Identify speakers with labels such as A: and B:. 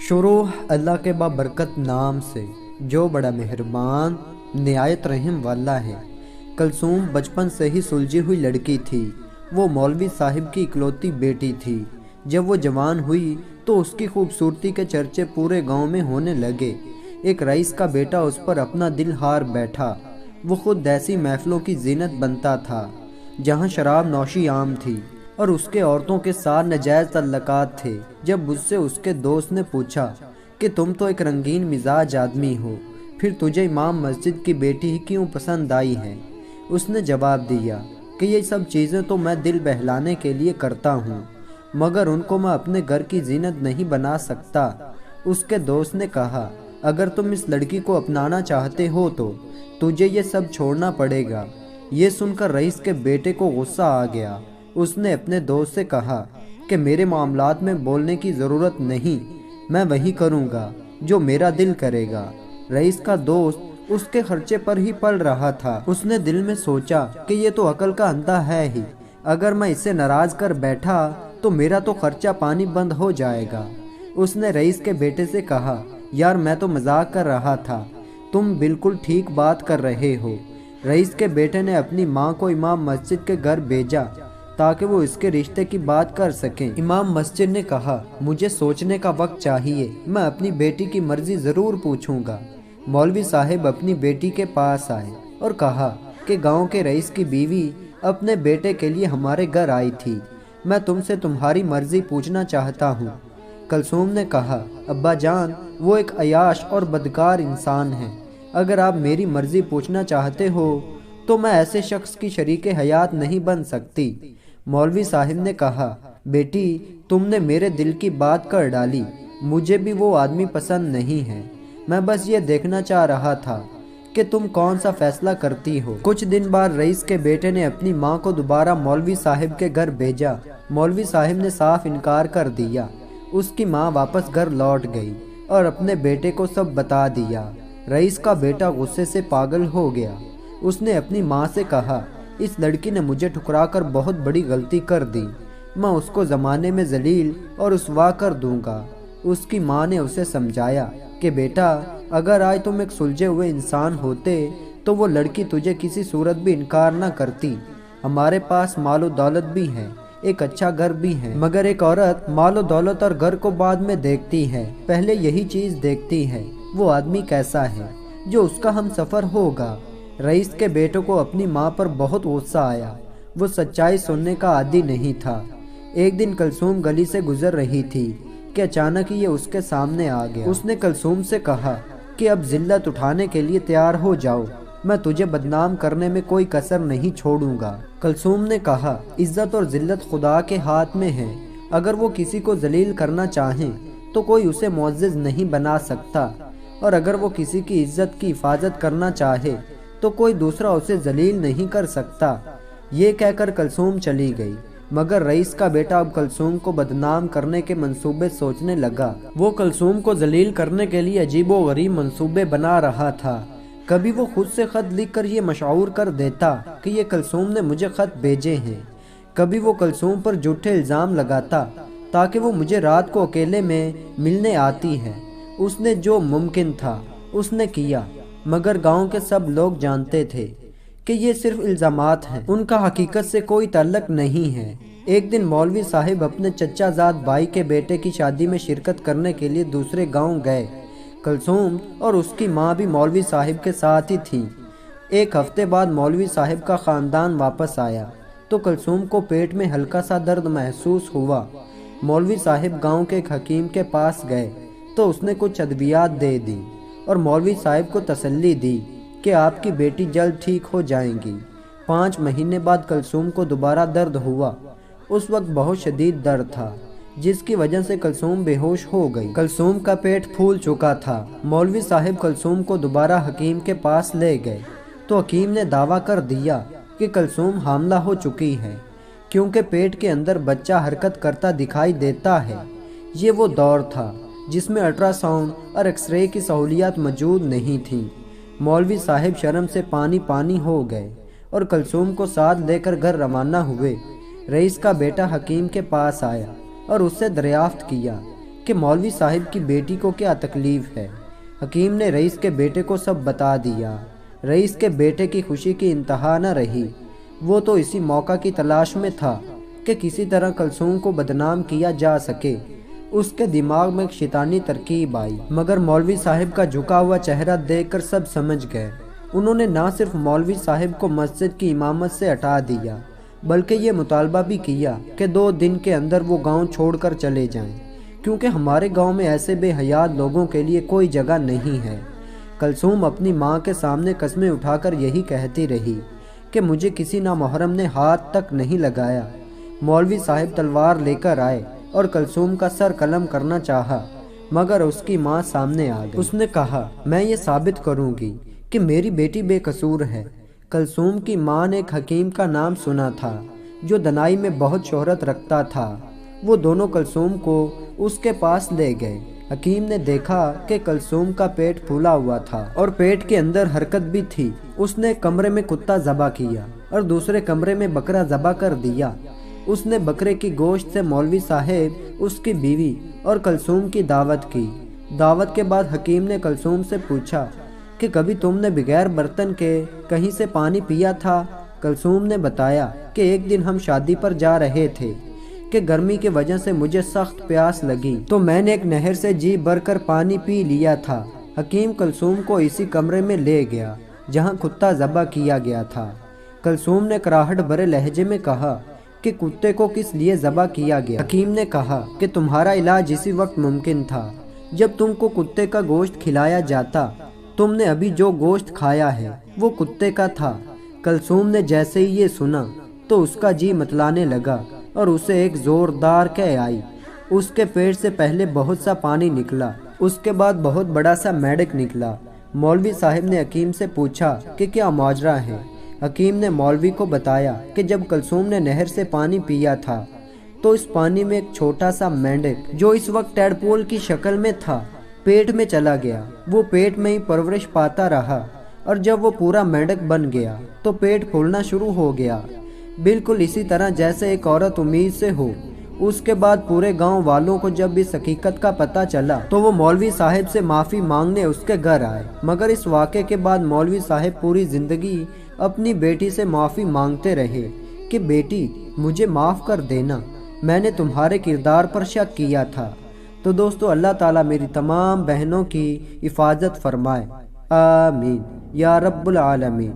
A: शुरू अल्लाह के बाबरकत नाम से जो बड़ा मेहरबान निहायत रहम वाला है। कलसूम बचपन से ही सुलझी हुई लड़की थी। वो मौलवी साहिब की इकलौती बेटी थी। जब वो जवान हुई तो उसकी खूबसूरती के चर्चे पूरे गांव में होने लगे। एक रईस का बेटा उस पर अपना दिल हार बैठा। वो खुद ऐसी महफिलों की जीनत बनता था जहां शराब नौशी आम थी और उसके औरतों के साथ नाजायज़ तल्लुकात थे। जब उससे उसके दोस्त ने पूछा कि तुम तो एक रंगीन मिजाज आदमी हो, फिर तुझे इमाम मस्जिद की बेटी ही क्यों पसंद आई है, उसने जवाब दिया कि ये सब चीज़ें तो मैं दिल बहलाने के लिए करता हूँ, मगर उनको मैं अपने घर की जीनत नहीं बना सकता। उसके दोस्त ने कहा, अगर तुम इस लड़की को अपनाना चाहते हो तो तुझे ये सब छोड़ना पड़ेगा। ये सुनकर रईस के बेटे को गुस्सा आ गया। उसने अपने दोस्त से कहा कि मेरे मामलात में बोलने की ज़रूरत नहीं, मैं वही करूँगा जो मेरा दिल करेगा। रईस का दोस्त उसके खर्चे पर ही पल रहा था। उसने दिल में सोचा कि ये तो अकल का अंधा है ही, अगर मैं इसे नाराज़ कर बैठा तो मेरा तो खर्चा पानी बंद हो जाएगा। उसने रईस के बेटे से कहा, यार मैं तो मजाक कर रहा था, तुम बिल्कुल ठीक बात कर रहे हो। रईस के बेटे ने अपनी माँ को इमाम मस्जिद के घर भेजा ताकि वो इसके रिश्ते की बात कर सकें। इमाम मस्जिद ने कहा, मुझे सोचने का वक्त चाहिए, मैं अपनी बेटी की मर्जी ज़रूर पूछूंगा। मौलवी साहिब अपनी बेटी के पास आए और कहा कि गांव के रईस की बीवी अपने बेटे के लिए हमारे घर आई थी, मैं तुमसे तुम्हारी मर्जी पूछना चाहता हूँ। कलसूम ने कहा, अब्बा जान, वो एक अयाश और बदकार इंसान है, अगर आप मेरी मर्जी पूछना चाहते हो तो मैं ऐसे शख्स की शरीके हयात नहीं बन सकती। मौलवी साहिब ने कहा, बेटी तुमने मेरे दिल की बात कर डाली, मुझे भी वो आदमी पसंद नहीं है, मैं बस ये देखना चाह रहा था कि तुम कौन सा फैसला करती हो। कुछ दिन बाद रईस के बेटे ने अपनी माँ को दोबारा मौलवी साहिब के घर भेजा। मौलवी साहिब ने साफ इनकार कर दिया। उसकी माँ वापस घर लौट गई और अपने बेटे को सब बता दिया। रईस का बेटा गुस्से से पागल हो गया। उसने अपनी माँ से कहा, इस लड़की ने मुझे ठुकराकर बहुत बड़ी गलती कर दी, मैं उसको ज़माने में जलील और रुसवा कर दूंगा। उसकी माँ ने उसे समझाया कि बेटा, अगर आज तुम एक सुलझे हुए इंसान होते तो वो लड़की तुझे किसी सूरत भी इनकार न करती। हमारे पास मालो दौलत भी है, एक अच्छा घर भी है, मगर एक औरत मालो दौलत और घर को बाद में देखती है, पहले यही चीज़ देखती है वो आदमी कैसा है, जो उसका हम सफ़र होगा। रईस के बेटे को अपनी माँ पर बहुत गुस्सा आया। वो सच्चाई सुनने का आदी नहीं था। एक दिन कलसूम गली से गुजर रही थी कि अचानक ही ये उसके सामने आ गया। उसने कलसूम से कहा कि अब जिल्लत उठाने के लिए तैयार हो जाओ, मैं तुझे बदनाम करने में कोई कसर नहीं छोड़ूंगा। कलसूम ने कहा, इज्जत और जिल्लत खुदा के हाथ में है, अगर वो किसी को जलील करना चाहें तो कोई उसे मुअज़्ज़िज़ नहीं बना सकता, और अगर वो किसी की इज्जत की हिफाजत करना चाहे तो कोई दूसरा उसे जलील नहीं कर सकता। ये कहकर कलसूम चली गई, मगर रईस का बेटा अब कलसूम को बदनाम करने के मंसूबे सोचने लगा। वो कलसूम को जलील करने के लिए अजीबो गरीब मंसूबे बना रहा था। कभी वो खुद से खत लिखकर ये मशहूर कर देता कि ये कलसूम ने मुझे खत भेजे हैं, कभी वो कलसूम पर झूठे इल्ज़ाम लगाता ताकि वो मुझे रात को अकेले में मिलने आती है। उसने जो मुमकिन था उसने किया, मगर गांव के सब लोग जानते थे कि ये सिर्फ इल्ज़ामात हैं, उनका हकीकत से कोई ताल्लुक नहीं है। एक दिन मौलवी साहिब अपने चचाजाद भाई के बेटे की शादी में शिरकत करने के लिए दूसरे गांव गए। कलसूम और उसकी माँ भी मौलवी साहिब के साथ ही थी। एक हफ्ते बाद मौलवी साहिब का ख़ानदान वापस आया तो कलसूम को पेट में हल्का सा दर्द महसूस हुआ। मौलवी साहिब गाँव के एक हकीम के पास गए तो उसने कुछ अद्वियात दे दी और मौलवी साहिब को तसल्ली दी कि आपकी बेटी जल्द ठीक हो जाएंगी। 5 महीने बाद कलसूम को दोबारा दर्द हुआ। उस वक्त बहुत शदीद दर्द था, जिसकी वजह से कलसूम बेहोश हो गई। कलसूम का पेट फूल चुका था। मौलवी साहिब कलसूम को दोबारा हकीम के पास ले गए तो हकीम ने दावा कर दिया कि कलसूम हामला हो चुकी है, क्योंकि पेट के अंदर बच्चा हरकत करता दिखाई देता है। ये वो दौर था जिसमें अल्ट्रासाउंड और एक्सरे की सहूलियात मौजूद नहीं थी। मौलवी साहिब शर्म से पानी पानी हो गए और कलसूम को साथ लेकर घर रवाना हुए। रईस का बेटा हकीम के पास आया और उससे दरियाफ्त किया کہ مولوی صاحب کی بیٹی کو کیا تکلیف ہے۔ حکیم نے رئیس کے بیٹے کو سب بتا دیا۔ رئیس کے بیٹے کی خوشی کی انتہا نہ رہی۔ وہ تو اسی موقع کی تلاش میں تھا کہ کسی طرح کلثوم کو بدنام کیا جا سکے۔ اس کے دماغ میں ایک شیطانی ترکیب آئی، مگر مولوی صاحب کا جھکا ہوا چہرہ دیکھ کر سب سمجھ گئے۔ انہوں نے نہ صرف مولوی صاحب کو مسجد کی امامت سے ہٹا دیا، بلکہ یہ مطالبہ بھی کیا کہ 2 دن کے اندر وہ گاؤں چھوڑ کر چلے جائیں، کیونکہ ہمارے گاؤں میں ایسے بے حیات لوگوں کے لیے کوئی جگہ نہیں ہے۔ کلثوم اپنی ماں کے سامنے قسمیں اٹھا کر یہی کہتی رہی کہ مجھے کسی نامحرم نے ہاتھ تک نہیں لگایا۔ مولوی صاحب تلوار لے کر آئے اور کلثوم کا سر قلم کرنا چاہا، مگر اس کی ماں سامنے آ گئی۔ اس نے کہا، میں یہ ثابت کروں گی کہ میری بیٹی بے قصور ہے۔ کلثوم کی ماں نے ایک حکیم کا نام سنا تھا جو دنائی میں بہت شہرت رکھتا تھا۔ وہ دونوں کلثوم کو اس کے پاس لے گئے۔ حکیم نے دیکھا کہ کلثوم کا پیٹ پھولا ہوا تھا اور پیٹ کے اندر حرکت بھی تھی۔ اس نے کمرے میں کتا ذبح کیا اور دوسرے کمرے میں بکرا ذبح کر دیا۔ اس نے بکرے کی گوشت سے مولوی صاحب، اس کی بیوی اور کلثوم کی دعوت کی۔ دعوت کے بعد حکیم نے کلثوم سے پوچھا کہ کبھی تم نے بغیر برتن کے کہیں سے پانی پیا تھا؟ کلثوم نے بتایا کہ ایک دن ہم شادی پر جا رہے تھے کہ گرمی کی وجہ سے مجھے سخت پیاس لگی تو میں نے ایک نہر سے جی بھر کر پانی پی لیا تھا۔ حکیم کلثوم کو اسی کمرے میں لے گیا جہاں کتا ذبح کیا گیا تھا۔ کلثوم نے کراہٹ بھرے لہجے میں کہا کہ کتے کو کس لیے ذبح کیا گیا؟ حکیم نے کہا کہ تمہارا علاج اسی وقت ممکن تھا جب تم کو کتے کا گوشت کھلایا جاتا۔ تم نے ابھی جو گوشت کھایا ہے وہ کتے کا تھا۔ کلثوم نے جیسے ہی یہ سنا تو اس کا جی متلانے لگا اور اسے ایک زوردار قے آئی۔ اس کے پیٹ سے پہلے بہت سا پانی نکلا، اس کے بعد بہت بڑا سا میڈک نکلا۔ مولوی صاحب نے حکیم سے پوچھا کہ کیا ماجرا ہے؟ حکیم نے مولوی کو بتایا کہ جب کلثوم نے نہر سے پانی پیا تھا تو اس پانی میں ایک چھوٹا سا مینڈک جو اس وقت ٹیڈپول کی شکل میں تھا پیٹ میں چلا گیا۔ وہ پیٹ میں ہی پرورش پاتا رہا اور جب وہ پورا مینڈک بن گیا تو پیٹ پھولنا شروع ہو گیا، بالکل اسی طرح جیسے ایک عورت امید سے ہو۔ اس کے بعد پورے گاؤں والوں کو جب اس حقیقت کا پتہ چلا تو وہ مولوی صاحب سے معافی مانگنے اس کے گھر آئے، مگر اس واقعے کے بعد مولوی صاحب پوری زندگی اپنی بیٹی سے معافی مانگتے رہے کہ بیٹی مجھے معاف کر دینا، میں نے تمہارے کردار پر شک کیا تھا۔ تو دوستو، اللہ تعالیٰ میری تمام بہنوں کی حفاظت فرمائے، آمین یا رب العالمین۔